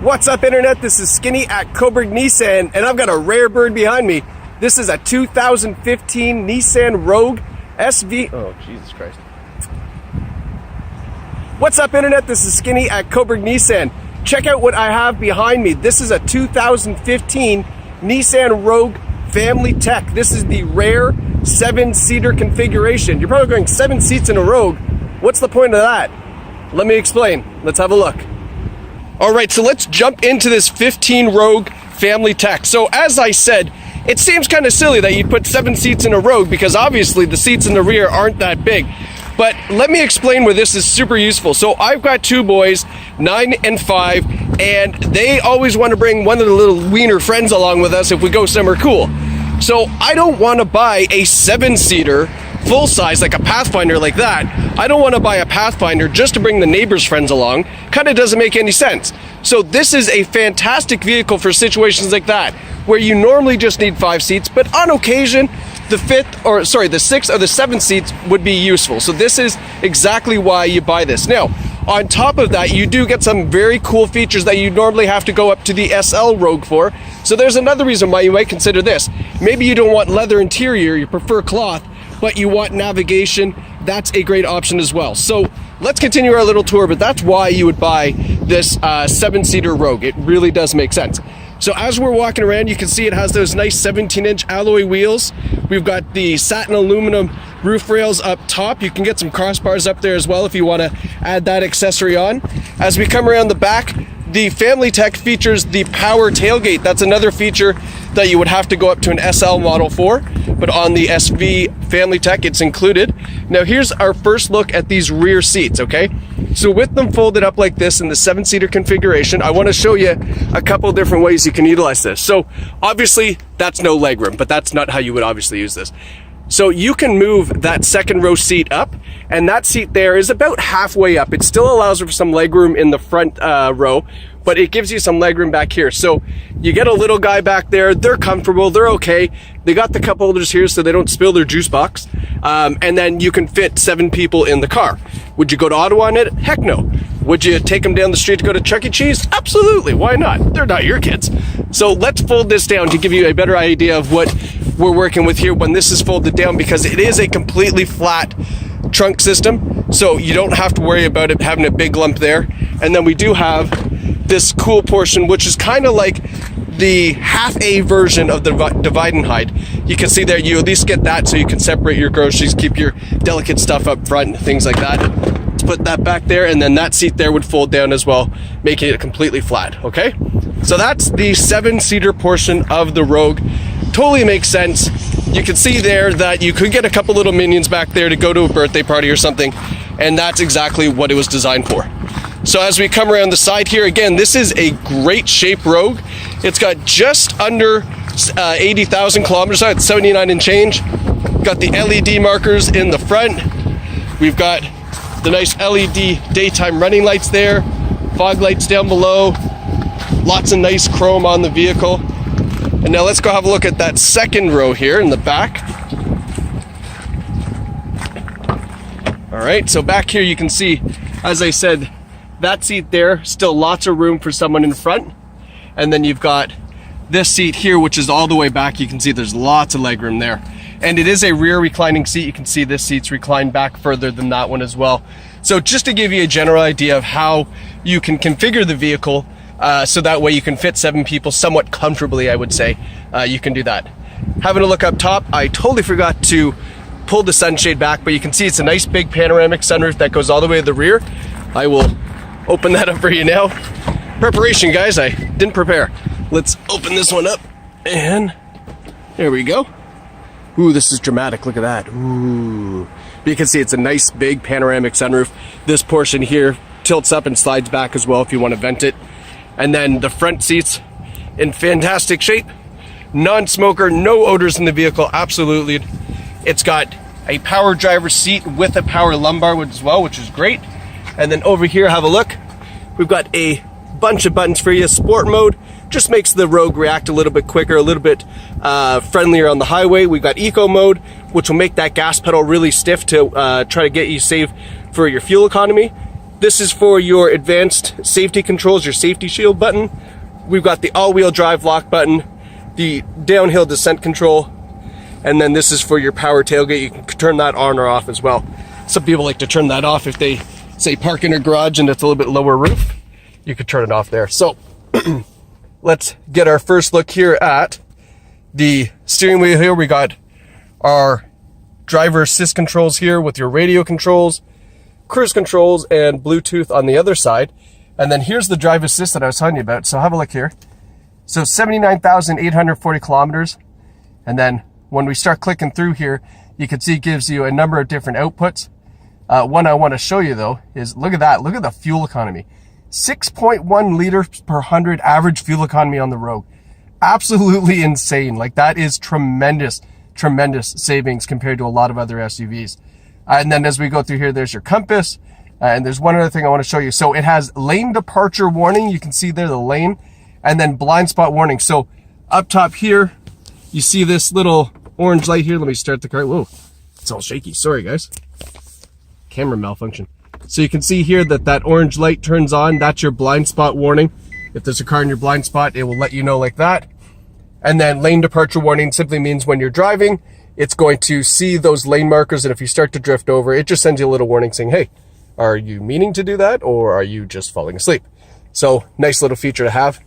What's up, Internet? This is Skinny at Coburg Nissan, and I've got a rare bird behind me. This is a 2015 Nissan Rogue SV. Oh, Jesus Christ. What's up, Internet? This is Skinny at Coburg Nissan. Check out what I have behind me. This is a 2015 Nissan Rogue Family Tech. This is the rare 7-seater configuration. You're probably going 7 seats in a Rogue. What's the point of that? Let me explain. Let's have a look. All right, so let's jump into this 15 Rogue Family Tech. So as I said, it seems kind of silly that you'd put 7 seats in a Rogue because obviously the seats in the rear aren't that big. But let me explain where this is super useful. So I've got 2 boys, 9 and 5, and they always want to bring one of the little wiener friends along with us if we go somewhere cool. So I don't want to buy a 7-seater full size, like a Pathfinder like that. I don't want to buy a Pathfinder just to bring the neighbor's friends along. Kind of doesn't make any sense. So this is a fantastic vehicle for situations like that, where you normally just need 5 seats, but on occasion, the 6th or the 7th seats would be useful. So this is exactly why you buy this. Now, on top of that, you do get some very cool features that you normally have to go up to the SL Rogue for. So there's another reason why you might consider this. Maybe you don't want leather interior, you prefer cloth, but you want navigation. That's a great option as well. So let's continue our little tour, but that's why you would buy this 7-seater Rogue. It really does make sense. So as we're walking around, you can see it has those nice 17-inch alloy wheels. We've got the satin aluminum roof rails up top. You can get some crossbars up there as well if you want to add that accessory on. As we come around the back, the Family Tech features the power tailgate. That's another feature that you would have to go up to an SL model for, but on the SV Family Tech, it's included. Now here's our first look at these rear seats, okay? So with them folded up like this in the 7-seater configuration, I want to show you a couple different ways you can utilize this. So obviously that's no legroom, but that's not how you would obviously use this. So you can move that second row seat up, and that seat there is about halfway up. It still allows for some legroom in the front row, but it gives you some legroom back here. So you get a little guy back there, they're comfortable, they're okay. They got the cup holders here so they don't spill their juice box. And then you can fit 7 people in the car. Would you go to Ottawa on it? Heck no. Would you take them down the street to go to Chuck E. Cheese? Absolutely, why not? They're not your kids. So let's fold this down to give you a better idea of what we're working with here when this is folded down, because it is a completely flat trunk system, so you don't have to worry about it having a big lump there. And then we do have this cool portion, which is kind of like the half-A version of the divide and hide. You can see there, you at least get that so you can separate your groceries, keep your delicate stuff up front, things like that. Let's put that back there, and then that seat there would fold down as well, making it completely flat, okay? So that's the 7-seater portion of the Rogue. Totally makes sense. You can see there that you could get a couple little minions back there to go to a birthday party or something, and that's exactly what it was designed for. So as we come around the side here, again, this is a great shape Rogue. It's got just under 80,000 kilometers, so it's 79 and change. Got the LED markers in the front. We've got the nice LED daytime running lights there, fog lights down below, lots of nice chrome on the vehicle. And now let's go have a look at that second row here in the back. All right, so back here you can see, as I said, that seat there, still lots of room for someone in front. And then you've got this seat here, which is all the way back. You can see there's lots of legroom there. And it is a rear reclining seat. You can see this seat's reclined back further than that one as well. So just to give you a general idea of how you can configure the vehicle, so that way you can fit 7 people somewhat comfortably, I would say. You can do that. Having a look up top, I totally forgot to pull the sunshade back, but you can see it's a nice big panoramic sunroof that goes all the way to the rear. I will open that up for you now. Preparation, guys, I didn't prepare. Let's open this one up, and there we go. Ooh, this is dramatic, look at that. Ooh. You can see it's a nice big panoramic sunroof. This portion here tilts up and slides back as well if you want to vent it. And then the front seats in fantastic shape. Non-smoker, no odors in the vehicle, absolutely. It's got a power driver's seat with a power lumbar as well, which is great. And then over here, have a look. We've got a bunch of buttons for you. Sport mode just makes the Rogue react a little bit quicker, a little bit friendlier on the highway. We've got eco mode, which will make that gas pedal really stiff to try to get you safe for your fuel economy. This is for your advanced safety controls, your safety shield button. We've got the all-wheel drive lock button, the downhill descent control, and then this is for your power tailgate. You can turn that on or off as well. Some people like to turn that off if they, say, park in a garage and it's a little bit lower roof. You could turn it off there. So let's get our first look here at the steering wheel. Here we got our driver assist controls here with your radio controls, cruise controls, and Bluetooth on the other side. And then here's the drive assist that I was telling you about. So have a look here. So 79,840 kilometers. And then when we start clicking through here, you can see it gives you a number of different outputs. One I want to show you though is, look at that. Look at the fuel economy. 6.1 liters per 100 average fuel economy on the road. Absolutely insane. Like, that is tremendous savings compared to a lot of other SUVs. And then as we go through here, there's your compass. And there's one other thing I want to show you. So it has lane departure warning. You can see there the lane, and then blind spot warning. So up top here, you see this little orange light here. Let me start the car. Whoa, it's all shaky. Sorry, guys. Camera malfunction. So you can see here that that orange light turns on. That's your blind spot warning. If there's a car in your blind spot, it will let you know like that. And then lane departure warning simply means when you're driving, it's going to see those lane markers. And if you start to drift over, it just sends you a little warning saying, hey, are you meaning to do that, or are you just falling asleep? So nice little feature to have.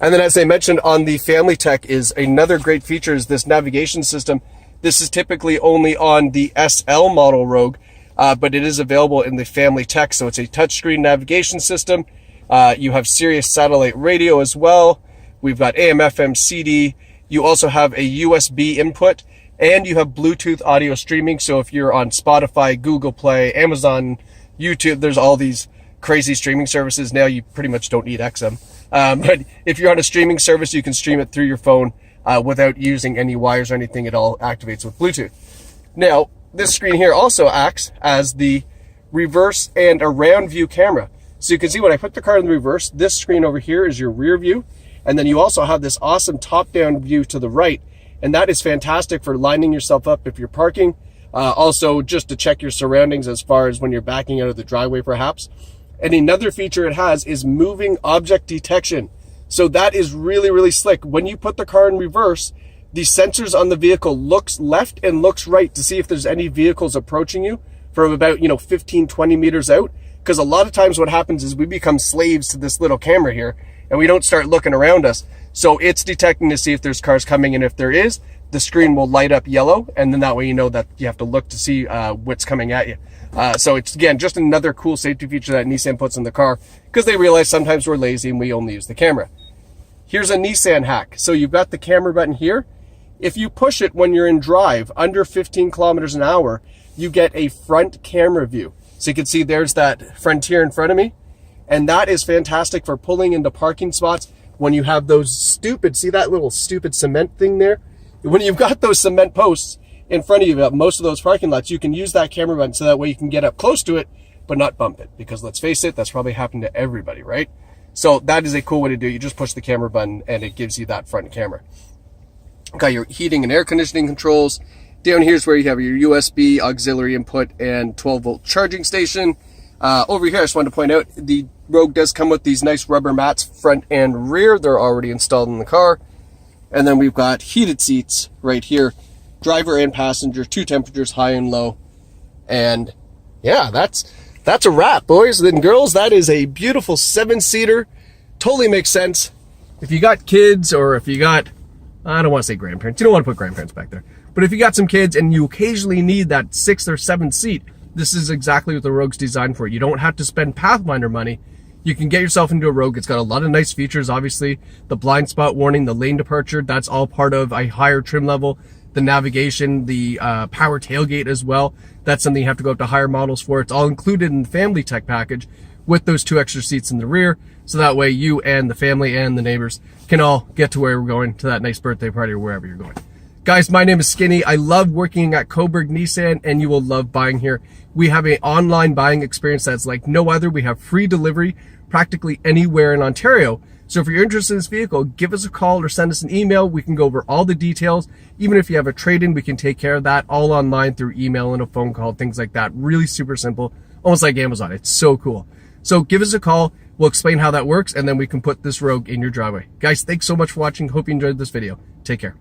And then, as I mentioned, on the family tech is another great feature is this navigation system. This is typically only on the SL model Rogue, but it is available in the family tech. So it's a touchscreen navigation system. You have Sirius satellite radio as well. We've got AM, FM, CD. You also have a USB input, and you have Bluetooth audio streaming. So if you're on Spotify, Google Play, Amazon, YouTube, there's all these crazy streaming services now. You pretty much don't need XM. But if you're on a streaming service, you can stream it through your phone without using any wires or anything. It all activates with Bluetooth. Now, this screen here also acts as the reverse and around view camera. So you can see when I put the car in the reverse, this screen over here is your rear view. And then you also have this awesome top-down view to the right. And that is fantastic for lining yourself up if you're parking. Also, just to check your surroundings as far as when you're backing out of the driveway, perhaps. And another feature it has is moving object detection. So that is really, really slick. When you put the car in reverse, the sensors on the vehicle looks left and looks right to see if there's any vehicles approaching you from about, 15, 20 meters out. Because a lot of times what happens is we become slaves to this little camera here, and we don't start looking around us. So it's detecting to see if there's cars coming, and if there is, the screen will light up yellow, and then that way you know that you have to look to see what's coming at you. So it's, again, just another cool safety feature that Nissan puts in the car, because they realize sometimes we're lazy and we only use the camera. Here's a Nissan hack. So you've got the camera button here. If you push it when you're in drive under 15 kilometers an hour, you get a front camera view. So you can see there's that Frontier in front of me, and that is fantastic for pulling into parking spots when you have those stupid, see that little stupid cement thing there? When you've got those cement posts in front of you at most of those parking lots, you can use that camera button so that way you can get up close to it, but not bump it. Because let's face it, that's probably happened to everybody, right? So that is a cool way to do it. You just push the camera button and it gives you that front camera. Got your heating and air conditioning controls. Down here's where you have your USB auxiliary input and 12-volt charging station. Over here, I just wanted to point out, the Rogue does come with these nice rubber mats front and rear. They're already installed in the car. And then we've got heated seats right here, driver and passenger, 2 temperatures, high and low. And yeah, that's a wrap, boys and girls. That is a beautiful 7-seater. Totally makes sense. If you got kids, or if you got, I don't want to say grandparents. You don't want to put grandparents back there. But if you got some kids and you occasionally need that 6th or 7th seat, this is exactly what the Rogue's designed for. You don't have to spend Pathfinder money. You can get yourself into a Rogue. It's got a lot of nice features, obviously. The blind spot warning, the lane departure, that's all part of a higher trim level. The navigation, the power tailgate as well. That's something you have to go up to higher models for. It's all included in the family tech package with those 2 extra seats in the rear. So that way you and the family and the neighbors can all get to where we're going, to that nice birthday party or wherever you're going. Guys, my name is Skinny. I love working at Coburg Nissan, and you will love buying here. We have an online buying experience that's like no other. We have free delivery practically anywhere in Ontario. So if you're interested in this vehicle, give us a call or send us an email. We can go over all the details. Even if you have a trade-in, we can take care of that all online through email and a phone call, things like that. Really super simple, almost like Amazon. It's so cool. So give us a call. We'll explain how that works, and then we can put this Rogue in your driveway. Guys, thanks so much for watching. Hope you enjoyed this video. Take care.